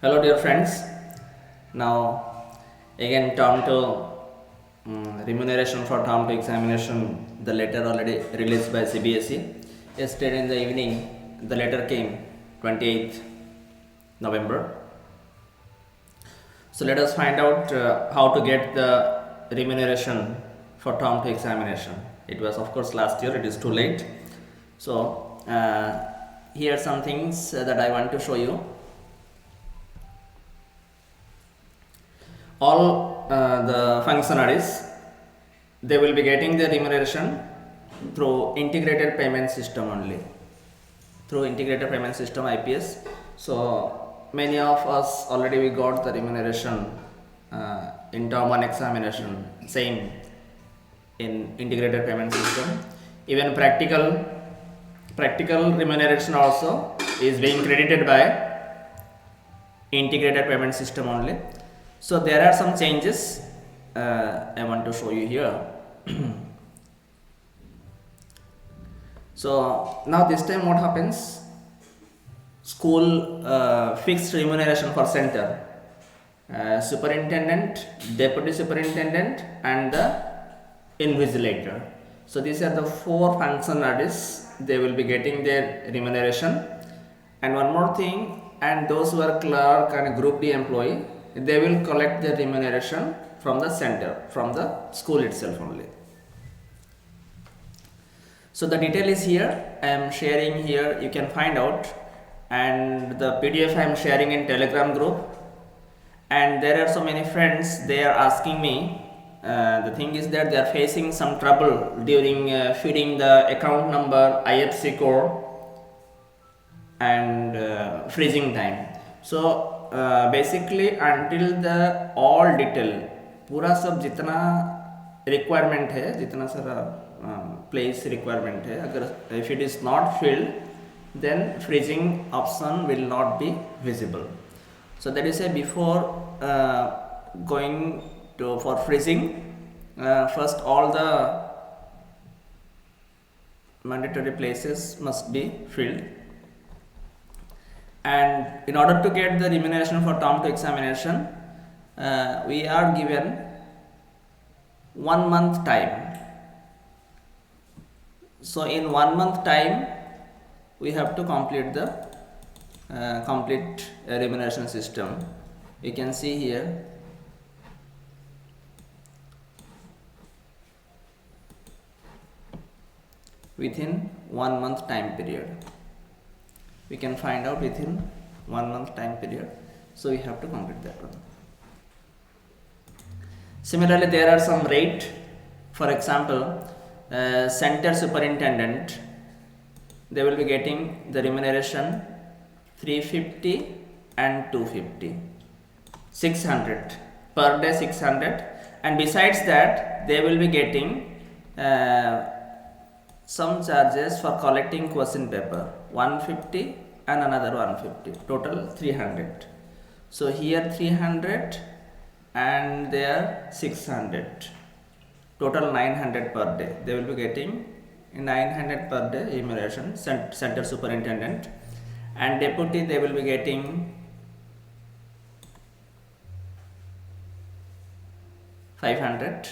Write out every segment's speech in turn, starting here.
Hello dear friends. Now again term 2 remuneration for term 2 examination, the letter already released by CBSE. Yesterday in the evening the letter came 28th November. So let us find out how to get the remuneration for term 2 examination. It was of course last year, it is too late. So here are some things that I want to show you. All the functionaries, they will be getting their remuneration through integrated payment system only, through integrated payment system IPS. So many of us already we got the remuneration in term 1 examination, same in integrated payment system. Even practical remuneration also is being credited by integrated payment system only. So there are some changes I want to show you here. So now this time what happens? School fixed remuneration for center, superintendent, deputy superintendent and the invigilator. So these are the 4 functionaries, they will be getting their remuneration. And one more thing, and those who are clerk and group D employee, they will collect their remuneration from the center, from the school itself only. So the detail is here, I am sharing here, you can find out, and the PDF I am sharing in Telegram group. And there are so many friends, they are asking me, the thing is that they are facing some trouble during feeding the account number, IFSC code and freezing time. So basically until the all detail पूरा सब जितना requirement है, जितना सारा place requirement है, अगर if it is not filled, then freezing option will not be visible. So that is before going to for freezing, first all the mandatory places must be filled. And in order to get the remuneration for term 2 examination, we are given 1 month time. So in 1 month time, we have to complete the complete remuneration system. You can see here. Within 1 month time period. We can find out within 1 month time period. So we have to complete that one. Similarly, there are some rate. For example, center superintendent, they will be getting the remuneration 350 and 250, 600 per day, 600, and besides that they will be getting some charges for collecting question paper, 150 and another 150, total 300. So here 300 and there 600, total 900 per day. They will be getting 900 per day remuneration, center superintendent, and deputy they will be getting 500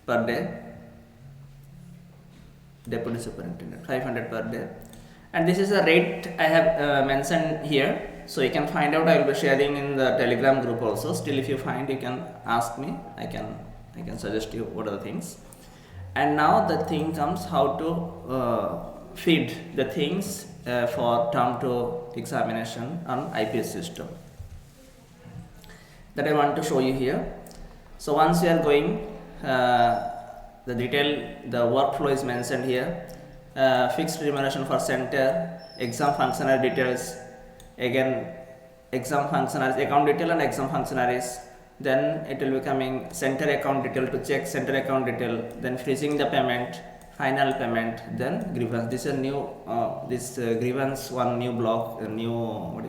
per day. Deputy superintendent 500 per day, and this is a rate I have mentioned here. So you can find out, I will be sharing in the Telegram group also. Still if you find, you can ask me, I can suggest you what are the things. And now the thing comes how to feed the things for term 2 examination on IPS system, that I want to show you here. So once you are going, the detail, the workflow is mentioned here. Fixed remuneration for center, exam functionary details, again exam functionaries account detail and exam functionaries, then it will be coming center account detail to check center account detail, then freezing the payment, final payment, then grievance. This is a new grievance, one new block, a new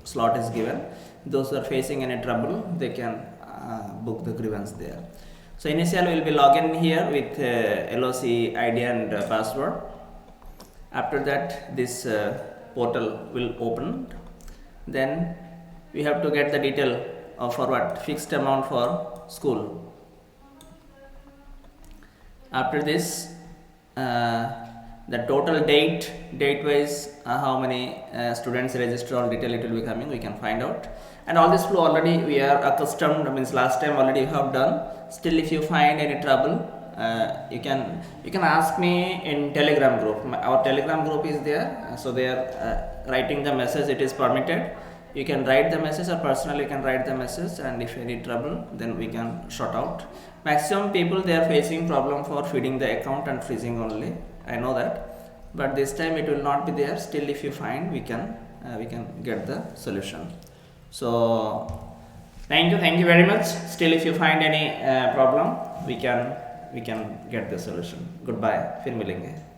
slot is given. Those who are facing any trouble, they can book the grievance there. So initially we will be login here with LOC ID and password. After that this portal will open. Then we have to get the detail of for what fixed amount for school. After this, the total date wise how many students register, all detail it will be coming, we can find out. And all this flow already we are accustomed, means last time already we have done. Still if you find any trouble, you can ask me in Telegram group. Our Telegram group is there, so they are writing the message, it is permitted. You can write the message, or personally you can write the message, and if any trouble then we can sort out. Maximum people they are facing problem for feeding the account and freezing only, I know that, but this time it will not be there. Still if you find, we can get the solution. So thank you very much. Still if you find any problem, we can get the solution. Goodbye, फिर मिलेंगे.